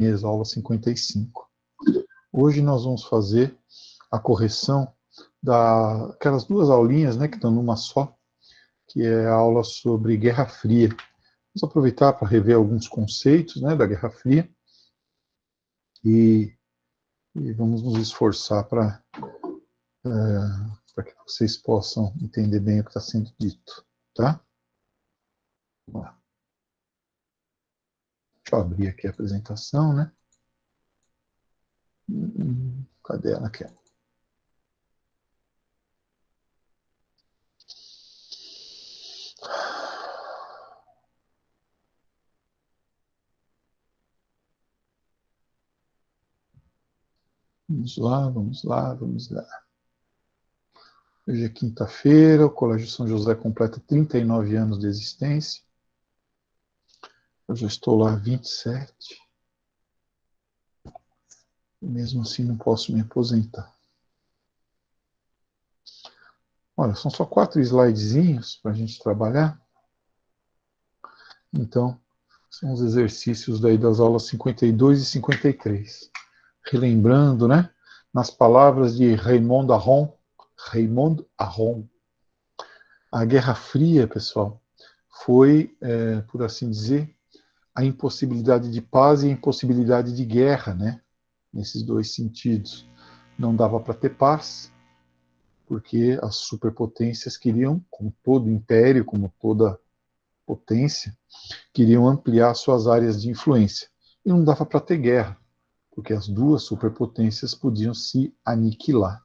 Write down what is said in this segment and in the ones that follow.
Mesa, aula 55. Hoje nós vamos fazer a correção daquelas duas aulinhas, né, que estão numa só, que é a aula sobre Guerra Fria. Vamos aproveitar para rever alguns conceitos, né, da Guerra Fria e vamos nos esforçar para que vocês possam entender bem o que está sendo dito, tá? Vamos lá. Deixa eu abrir aqui a apresentação, né? Cadê ela aqui? Vamos lá, vamos lá, vamos lá. Hoje é quinta-feira, o Colégio São José completa 39 anos de existência. Eu já estou lá há 27. E mesmo assim não posso me aposentar. Olha, são só 4 slidezinhos para a gente trabalhar. Então, são os exercícios daí das aulas 52 e 53. Relembrando, né, nas palavras de Raymond Aron, a Guerra Fria, pessoal, foi, por assim dizer, a impossibilidade de paz e a impossibilidade de guerra, né? Nesses dois sentidos. Não dava para ter paz, porque as superpotências queriam, como todo império, como toda potência, queriam ampliar suas áreas de influência. E não dava para ter guerra, porque as duas superpotências podiam se aniquilar,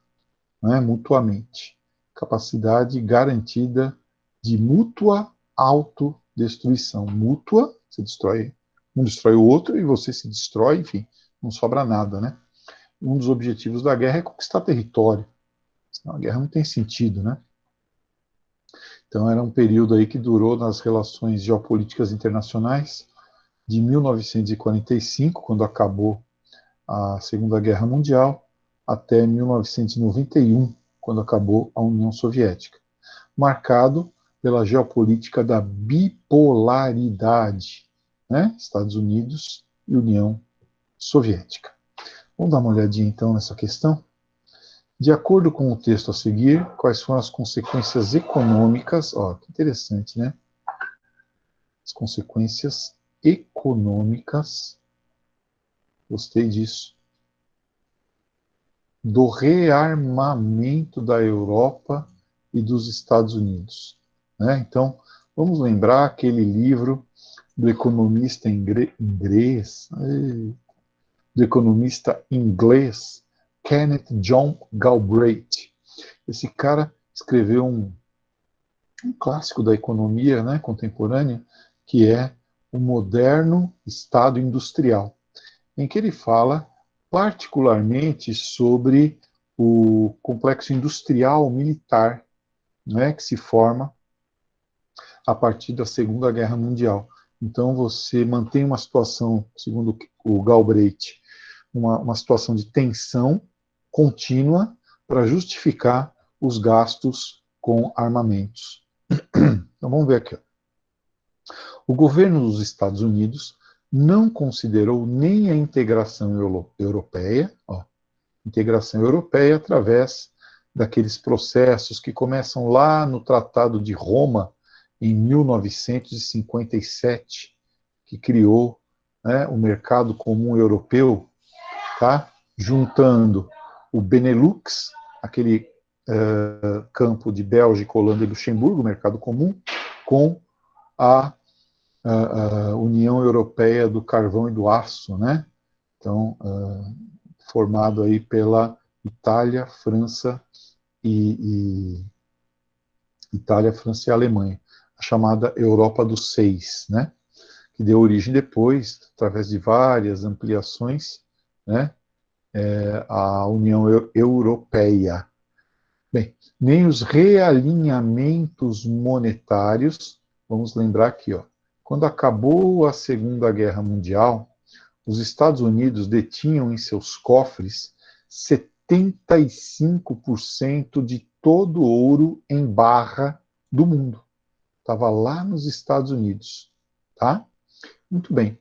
né, mutuamente. Capacidade garantida de mútua autodestruição. Mútua, você destrói, um destrói o outro e você se destrói, enfim, não sobra nada, né? Um dos objetivos da guerra é conquistar território. Senão a guerra não tem sentido, né? Então era um período aí que durou nas relações geopolíticas internacionais de 1945, quando acabou a Segunda Guerra Mundial, até 1991, quando acabou a União Soviética, marcado pela geopolítica da bipolaridade, né? Estados Unidos e União Soviética. Vamos dar uma olhadinha então nessa questão? De acordo com o texto a seguir, quais foram as consequências econômicas? Ó, que interessante, né? As consequências econômicas, gostei disso, do rearmamento da Europa e dos Estados Unidos, né? Então, vamos lembrar aquele livro do economista inglês, Kenneth John Galbraith. Esse cara escreveu um clássico da economia, né, contemporânea, que é o moderno Estado Industrial, em que ele fala particularmente sobre o complexo industrial militar, né, que se forma a partir da Segunda Guerra Mundial. Então você mantém uma situação, segundo o Galbraith, uma situação de tensão contínua para justificar os gastos com armamentos. Então vamos ver aqui. O governo dos Estados Unidos não considerou nem a integração europeia, integração europeia através daqueles processos que começam lá no Tratado de Roma, em 1957, que criou, né, o mercado comum europeu, tá? Juntando o Benelux, aquele campo de Bélgica, Holanda e Luxemburgo, mercado comum, com a União Europeia do Carvão e do Aço, né? Então, formado aí pela Itália, França e Alemanha, a chamada Europa dos Seis, né? Que deu origem depois, através de várias ampliações, né, à União Europeia. Bem, nem os realinhamentos monetários, vamos lembrar aqui, ó, quando acabou a Segunda Guerra Mundial, os Estados Unidos detinham em seus cofres 75% de todo o ouro em barra do mundo. Estava lá nos Estados Unidos, tá? Muito bem.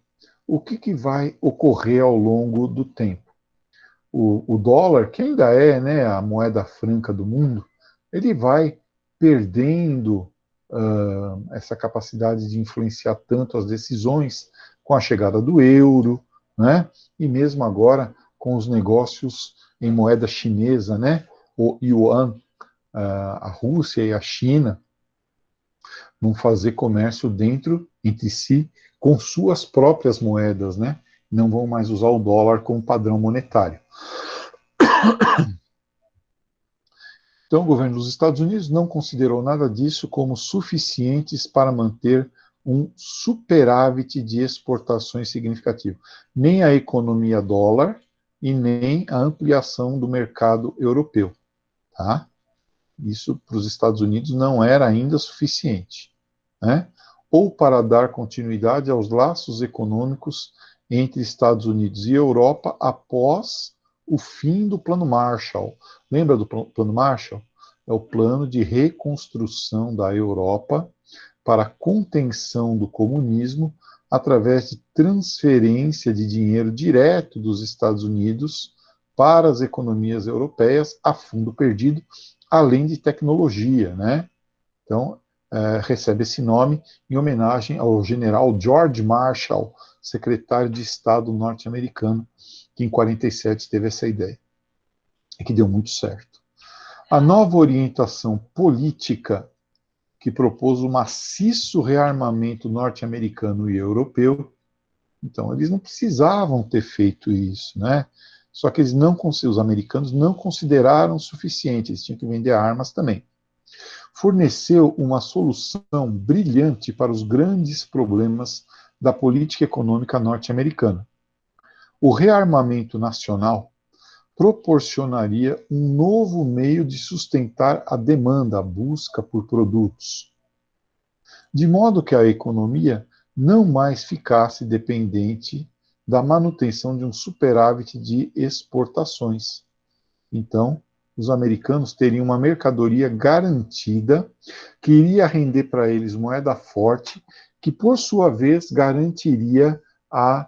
o que vai ocorrer ao longo do tempo? O dólar, que ainda é, né, a moeda franca do mundo, ele vai perdendo essa capacidade de influenciar tanto as decisões com a chegada do euro, né, e mesmo agora com os negócios em moeda chinesa, né, o yuan, a Rússia e a China vão fazer comércio dentro, entre si, com suas próprias moedas, né, não vão mais usar o dólar como padrão monetário. Então, o governo dos Estados Unidos não considerou nada disso como suficientes para manter um superávit de exportações significativo. Nem a economia dólar e nem a ampliação do mercado europeu. Tá? Isso para os Estados Unidos não era ainda suficiente. Né? Ou para dar continuidade aos laços econômicos entre Estados Unidos e Europa após o fim do Plano Marshall. Lembra do Plano Marshall? É o plano de reconstrução da Europa para a contenção do comunismo através de transferência de dinheiro direto dos Estados Unidos para as economias europeias a fundo perdido, além de tecnologia, né? Então, recebe esse nome em homenagem ao general George Marshall, secretário de Estado norte-americano, que em 47 teve essa ideia, e que deu muito certo. A nova orientação política que propôs o maciço rearmamento norte-americano e europeu, então eles não precisavam ter feito isso, né? Só que os americanos não consideraram suficiente, eles tinham que vender armas também. Forneceu uma solução brilhante para os grandes problemas da política econômica norte-americana. O rearmamento nacional proporcionaria um novo meio de sustentar a demanda, a busca por produtos, de modo que a economia não mais ficasse dependente da manutenção de um superávit de exportações. Então, os americanos teriam uma mercadoria garantida que iria render para eles moeda forte, que por sua vez garantiria a,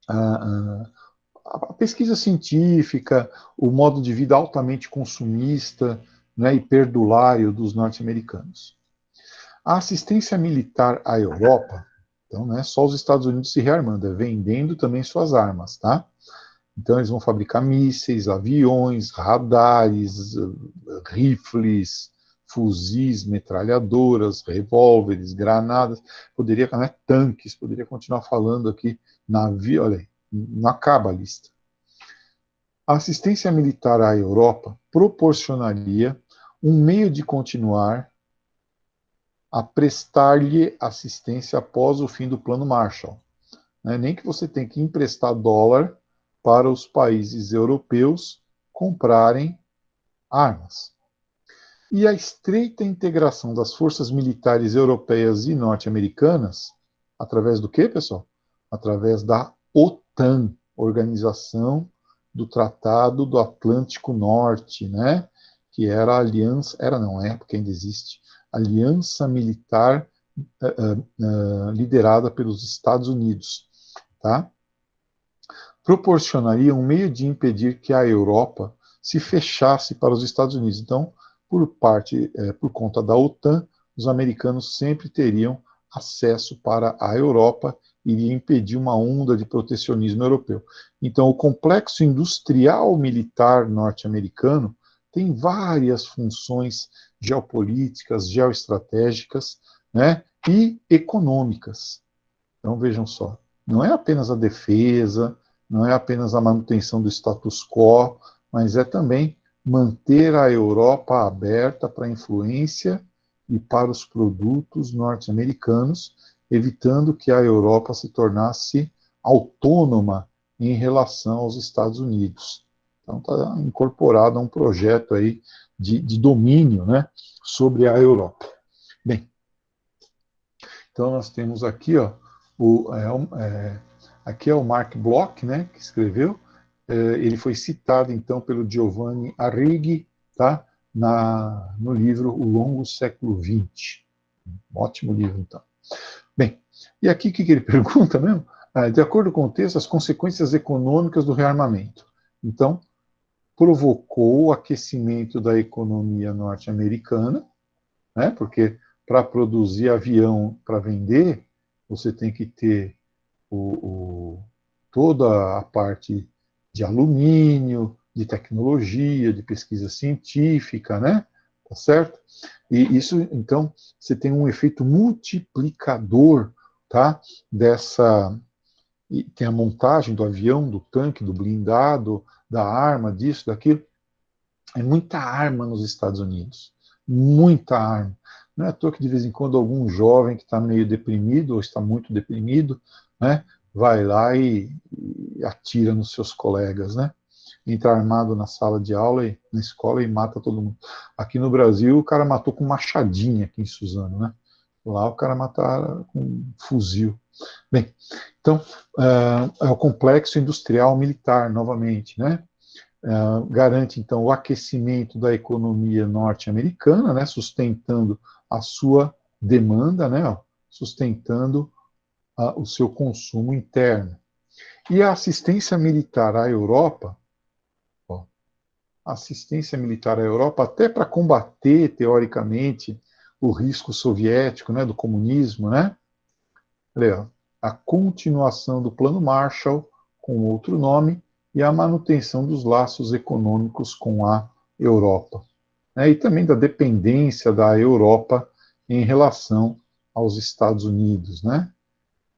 a pesquisa científica, o modo de vida altamente consumista, né, e perdulário dos norte-americanos. A assistência militar à Europa, então não é só os Estados Unidos se rearmando, é vendendo também suas armas, tá? Então eles vão fabricar mísseis, aviões, radares, rifles, fuzis, metralhadoras, revólveres, granadas, poderia, né, tanques, poderia continuar falando aqui, navio, olha aí, não acaba a lista. A assistência militar à Europa proporcionaria um meio de continuar a prestar-lhe assistência após o fim do Plano Marshall. Nem que você tenha que emprestar dólar para os países europeus comprarem armas. E a estreita integração das forças militares europeias e norte-americanas, através do quê, pessoal? Através da OTAN, Organização do Tratado do Atlântico Norte, né? Que era a aliança, era não é, porque ainda existe, aliança militar liderada pelos Estados Unidos, tá? Proporcionaria um meio de impedir que a Europa se fechasse para os Estados Unidos. Então, por conta da OTAN, os americanos sempre teriam acesso para a Europa e iria impedir uma onda de protecionismo europeu. Então, o complexo industrial militar norte-americano tem várias funções geopolíticas, geoestratégicas, né, e econômicas. Então, vejam só, não é apenas a defesa, não é apenas a manutenção do status quo, mas é também manter a Europa aberta para a influência e para os produtos norte-americanos, evitando que a Europa se tornasse autônoma em relação aos Estados Unidos. Então está incorporado a um projeto aí de domínio, né, sobre a Europa. Bem, então nós temos aqui, ó, aqui é o Mark Bloch, né, que escreveu. Ele foi citado, então, pelo Giovanni Arrighi, tá, no livro O Longo Século XX. Um ótimo livro, então. Bem, e aqui o que ele pergunta mesmo? De acordo com o texto, as consequências econômicas do rearmamento. Então, provocou o aquecimento da economia norte-americana, né? Porque para produzir avião para vender, você tem que ter toda a parte de alumínio, de tecnologia, de pesquisa científica, né? Tá certo? E isso, então, você tem um efeito multiplicador, tá? E tem a montagem do avião, do tanque, do blindado, da arma, disso, daquilo. É muita arma nos Estados Unidos. Muita arma. Não é à toa que de vez em quando algum jovem que está meio deprimido ou está muito deprimido, né, vai lá e atira nos seus colegas, né? Entra armado na sala de aula, na escola e mata todo mundo. Aqui no Brasil o cara matou com machadinha aqui em Suzano, né? Lá o cara mata com um fuzil. Bem, então é o complexo industrial militar novamente, né? Garante, então, o aquecimento da economia norte-americana, né, sustentando a sua demanda, né, sustentando o seu consumo interno. E a assistência militar à Europa, assistência militar à Europa, até para combater, teoricamente, o risco soviético, né, do comunismo, né, a continuação do Plano Marshall, com outro nome, e a manutenção dos laços econômicos com a Europa, né, e também da dependência da Europa em relação aos Estados Unidos, né,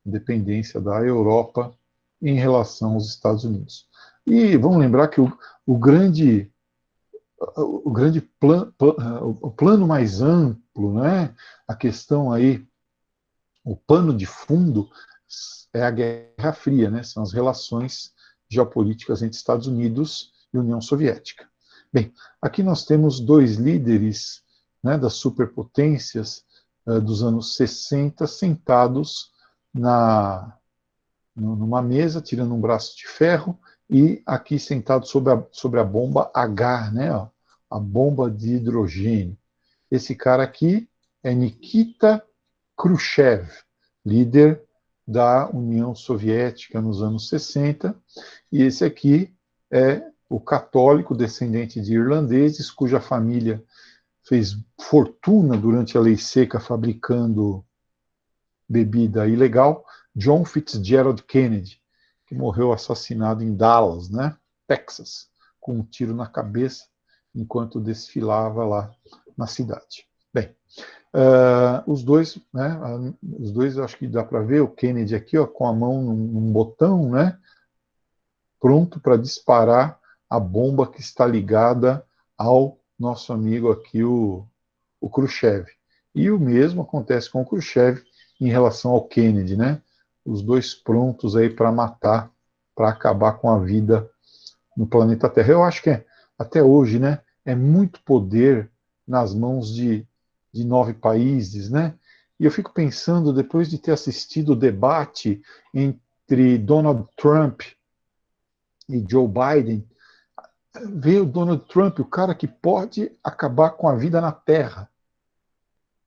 dependência da Europa em relação aos Estados Unidos. E vamos lembrar que o grande o plano mais amplo, né, a questão aí, o pano de fundo é a Guerra Fria, né, são as relações geopolíticas entre Estados Unidos e União Soviética. Bem, aqui nós temos dois líderes, né, das superpotências dos anos 60 sentados numa mesa, tirando um braço de ferro, e aqui sentado sobre a bomba H, né, ó, a bomba de hidrogênio. Esse cara aqui é Nikita Khrushchev, líder da União Soviética nos anos 60, e esse aqui é o católico descendente de irlandeses, cuja família fez fortuna durante a lei seca fabricando bebida ilegal, John Fitzgerald Kennedy, que morreu assassinado em Dallas, né, Texas, com um tiro na cabeça enquanto desfilava lá na cidade. Bem, os dois, né, acho que dá para ver o Kennedy aqui, ó, com a mão num botão, né, pronto para disparar a bomba que está ligada ao nosso amigo aqui, o Khrushchev. E o mesmo acontece com o Khrushchev em relação ao Kennedy, né? Os dois prontos aí para matar, para acabar com a vida no planeta Terra. Eu acho que até hoje, né, é muito poder nas mãos de 9 países, né? E eu fico pensando, depois de ter assistido o debate entre Donald Trump e Joe Biden, ver o Donald Trump, o cara que pode acabar com a vida na Terra.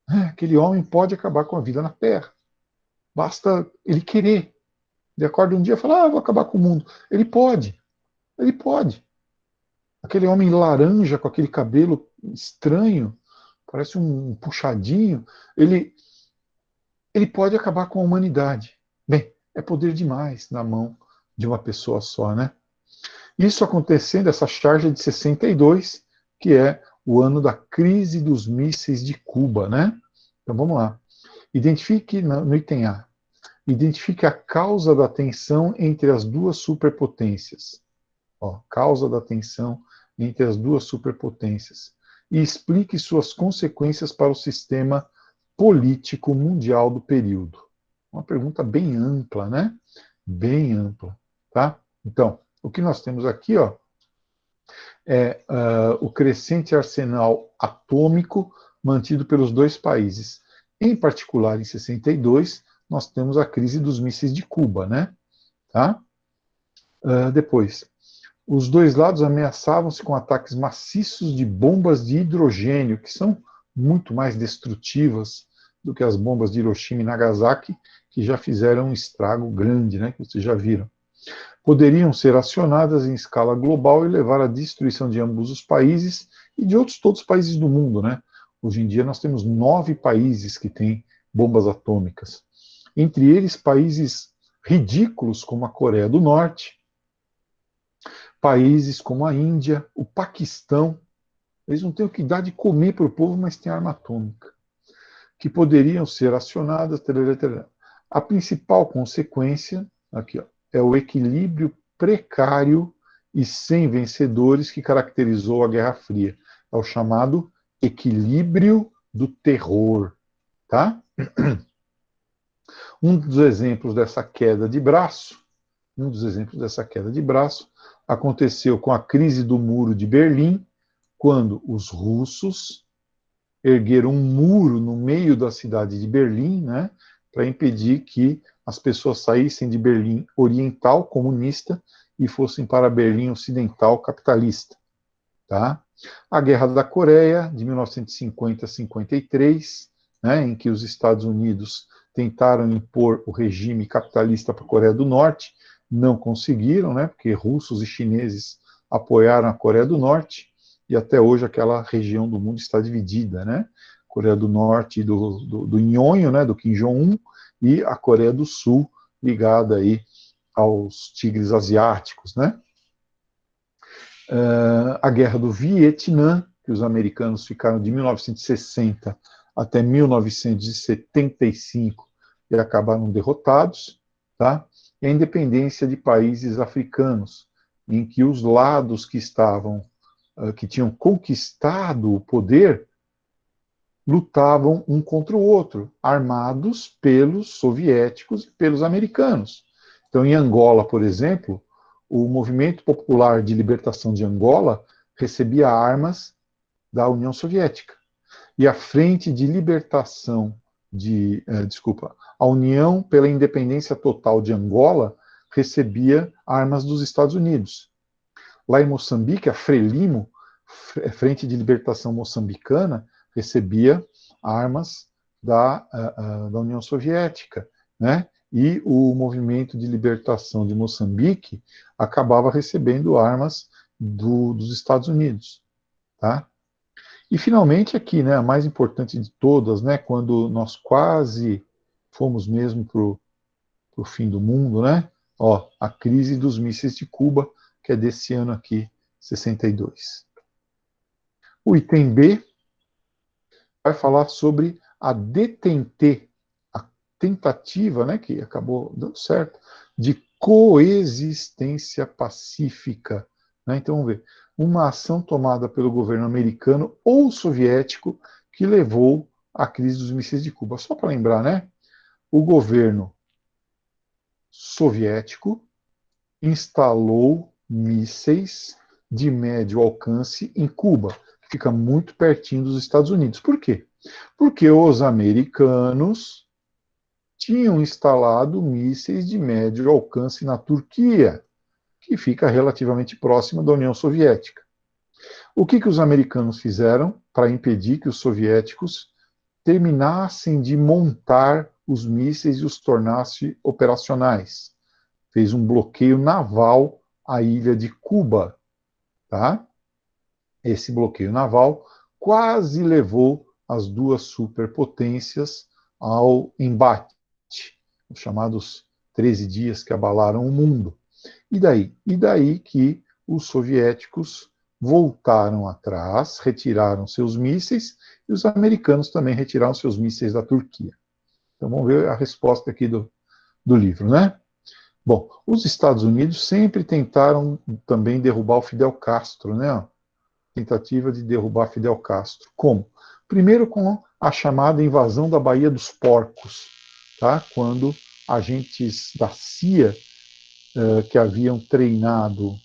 Aquele homem pode acabar com a vida na Terra. Basta ele querer. Ele acorda um dia e fala, vou acabar com o mundo. Ele pode. Ele pode. Aquele homem laranja com aquele cabelo estranho, parece um puxadinho, ele pode acabar com a humanidade. Bem, é poder demais na mão de uma pessoa só, né? Isso acontecendo, essa charge de 62, que é o ano da crise dos mísseis de Cuba, né? Então vamos lá. Identifique no item A. Identifique a causa da tensão entre as duas superpotências. Ó, causa da tensão entre as duas superpotências. E explique suas consequências para o sistema político mundial do período. Uma pergunta bem ampla, né? Bem ampla, tá? Então, o que nós temos aqui, ó, é o crescente arsenal atômico mantido pelos dois países. Em particular, em 62, nós temos a crise dos mísseis de Cuba, né? Tá? Depois, os dois lados ameaçavam-se com ataques maciços de bombas de hidrogênio, que são muito mais destrutivas do que as bombas de Hiroshima e Nagasaki, que já fizeram um estrago grande, né, que vocês já viram. Poderiam ser acionadas em escala global e levar à destruição de ambos os países e de todos os países do mundo, né? Hoje em dia nós temos 9 países que têm bombas atômicas. Entre eles, países ridículos como a Coreia do Norte, países como a Índia, o Paquistão. Eles não têm o que dar de comer para o povo, mas têm arma atômica, que poderiam ser acionadas. A principal consequência, aqui, ó, é o equilíbrio precário e sem vencedores que caracterizou a Guerra Fria. É o chamado equilíbrio do terror. Tá? Um dos exemplos dessa queda de braço, aconteceu com a crise do Muro de Berlim, quando os russos ergueram um muro no meio da cidade de Berlim, né, para impedir que as pessoas saíssem de Berlim oriental, comunista, e fossem para Berlim ocidental, capitalista. Tá? A Guerra da Coreia, de 1950 a 53, né, em que os Estados Unidos tentaram impor o regime capitalista para a Coreia do Norte, não conseguiram, né, porque russos e chineses apoiaram a Coreia do Norte, e até hoje aquela região do mundo está dividida, né? Coreia do Norte do Nhonho, né, do Kim Jong-un, e a Coreia do Sul ligada aí aos tigres asiáticos, né? A Guerra do Vietnã, que os americanos ficaram de 1960 até 1975 e acabaram derrotados, tá? E a independência de países africanos, em que os lados que tinham conquistado o poder, lutavam um contra o outro, armados pelos soviéticos e pelos americanos. Então, em Angola, por exemplo, o Movimento Popular de Libertação de Angola recebia armas da União Soviética. E a Frente de Libertação a União pela Independência Total de Angola recebia armas dos Estados Unidos. Lá em Moçambique, a Frelimo, Frente de Libertação Moçambicana, recebia armas da União Soviética, né? E o Movimento de Libertação de Moçambique acabava recebendo armas dos Estados Unidos, tá? E finalmente aqui, né, a mais importante de todas, né, quando nós quase fomos mesmo para o fim do mundo, né? Ó, a crise dos mísseis de Cuba, que é desse ano aqui, 62. O item B vai falar sobre a detente, a tentativa, né, que acabou dando certo, de coexistência pacífica. Né? Então, vamos ver. Uma ação tomada pelo governo americano ou soviético que levou à crise dos mísseis de Cuba. Só para lembrar, né? O governo soviético instalou mísseis de médio alcance em Cuba, que fica muito pertinho dos Estados Unidos. Por quê? Porque os americanos tinham instalado mísseis de médio alcance na Turquia, que fica relativamente próxima da União Soviética. O que os americanos fizeram para impedir que os soviéticos terminassem de montar os mísseis e os tornasse operacionais? Fez um bloqueio naval à ilha de Cuba, tá? Esse bloqueio naval quase levou as duas superpotências ao embate, os chamados 13 dias que abalaram o mundo. E daí? E daí que os soviéticos voltaram atrás, retiraram seus mísseis, e os americanos também retiraram seus mísseis da Turquia. Então vamos ver a resposta aqui do livro, né? Bom, os Estados Unidos sempre tentaram também derrubar o Fidel Castro, né? Tentativa de derrubar Fidel Castro. Como? Primeiro com a chamada invasão da Baía dos Porcos, tá? Quando agentes da CIA que haviam treinado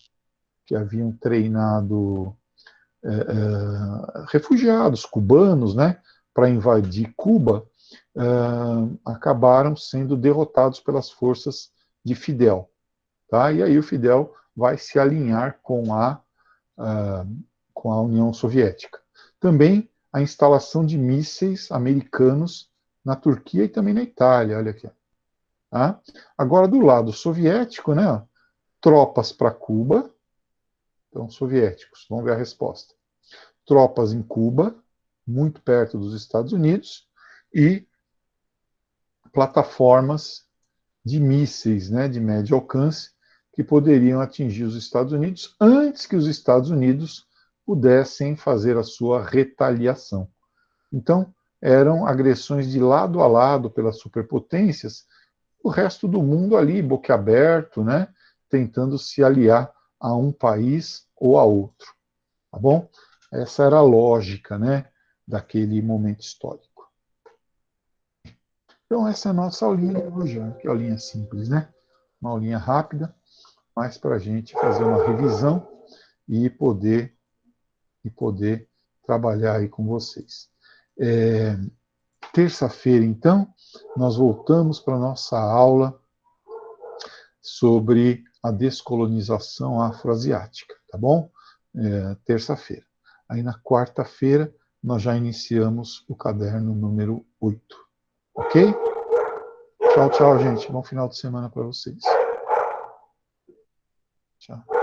refugiados cubanos, né, para invadir Cuba, acabaram sendo derrotados pelas forças de Fidel. Tá? E aí o Fidel vai se alinhar com a União Soviética. Também a instalação de mísseis americanos na Turquia e também na Itália. Olha aqui. Tá? Agora, do lado soviético, né, tropas para Cuba, então soviéticos, vamos ver a resposta. Tropas em Cuba, muito perto dos Estados Unidos, e plataformas de mísseis, né, de médio alcance, que poderiam atingir os Estados Unidos antes que os Estados Unidos pudessem fazer a sua retaliação. Então, eram agressões de lado a lado pelas superpotências, o resto do mundo ali, boquiaberto, né, tentando se aliar a um país ou a outro. Tá bom? Essa era a lógica, né, daquele momento histórico. Então, essa é a nossa aulinha de hoje, que aulinha simples, né? Uma aulinha rápida, mas para a gente fazer uma revisão e poder trabalhar aí com vocês. Terça-feira, então, nós voltamos para a nossa aula sobre a descolonização afroasiática, tá bom? Terça-feira. Aí na quarta-feira nós já iniciamos o caderno número 8. Ok? Tchau, tchau, gente. Bom final de semana para vocês. Tchau.